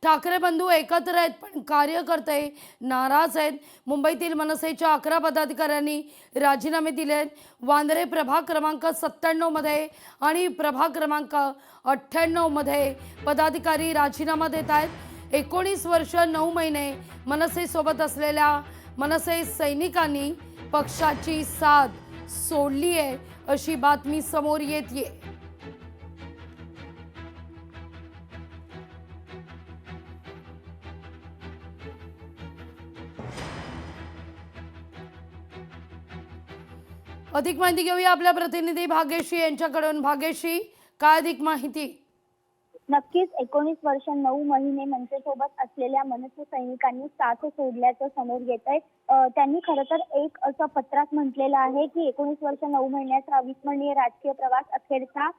ठाकरे बंधू एकत्र आहेत पण कार्यकर्ते नाराज आहेत। मुंबईतील मनसेच्या 11 पदाधिकाऱ्यांनी राजीनामे दिले आहेत। वांद्रे प्रभाग क्रमांक 97 मध्ये आणि प्रभाग क्रमांक 98 मध्ये पदाधिकारी राजीनामा देत आहेत। 19 वर्ष 9 महिने मनसे सोबत असलेल्या मनसे सैनिकांनी पक्षाची साथ सोडली आहे अशी बातमी समोर येते। अधिक माहिती घेऊया आपल्या प्रतिनिधी भाग्यश्री यांच्याकडून। भाग्यश्री, काय अधिक माहिती? नक्कीच 19 वर्ष 9 महिने मनसेसोबत असलेल्या मनसे सैनिकांनी साथ सोडल्याचं समोर येत आहे। त्यांनी खरं तर एक असं पत्रात म्हटलेलं आहे की 19 वर्ष 9 महिन्याचा अविस्मरणीय राजकीय प्रवास अखेरचा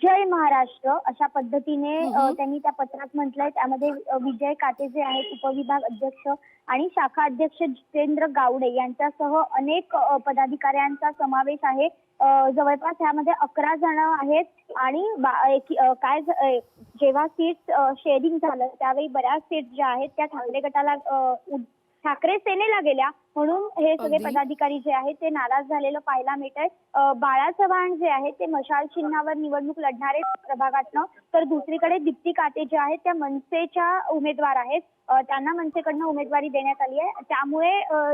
जय महाराष्ट्र अशा पद्धतीने त्यांनी त्या पत्रात म्हटलंय। त्यामध्ये विजय काटे जे आहेत उपविभाग अध्यक्ष आणि शाखा अध्यक्ष जितेंद्र गावडे यांच्यासह अनेक पदाधिकाऱ्यांचा समावेश आहे। जवळपास यामध्ये 11 जण आहेत आणि जेव्हा सीट शेअरिंग झालं त्यावेळी बऱ्याच सीट ज्या आहेत त्या ठाकरे गटाला ठाकरे सेनेला गेल्या, म्हणून हे सगळे पदाधिकारी जे आहेत ते नाराज झालेलं पाहायला मिळत आहे। बाळा चव्हाण जे आहेत ते मशाल चिन्हावर निवडणूक लढणारे प्रभागातनं, तर दुसरीकडे दीप्ती काटे जे आहेत त्या मनसेच्या उमेदवार आहेत। त्यांना मनसेकडनं उमेदवारी देण्यात आली आहे। त्यामुळे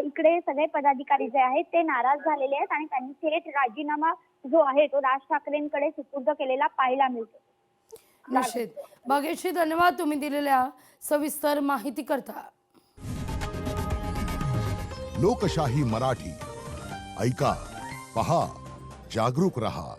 इकडे सगळे पदाधिकारी जे आहेत ते नाराज झालेले आहेत आणि त्यांनी थेट राजीनामा जो आहे तो राज ठाकरेंकडे सुपूर्द केलेला पाहायला मिळतो। निश्चित भाग्यश्री, धन्यवाद तुम्ही दिलेल्या सविस्तर माहिती करता। लोकशाही मराठी ऐका, पहा, जागरूक रहा।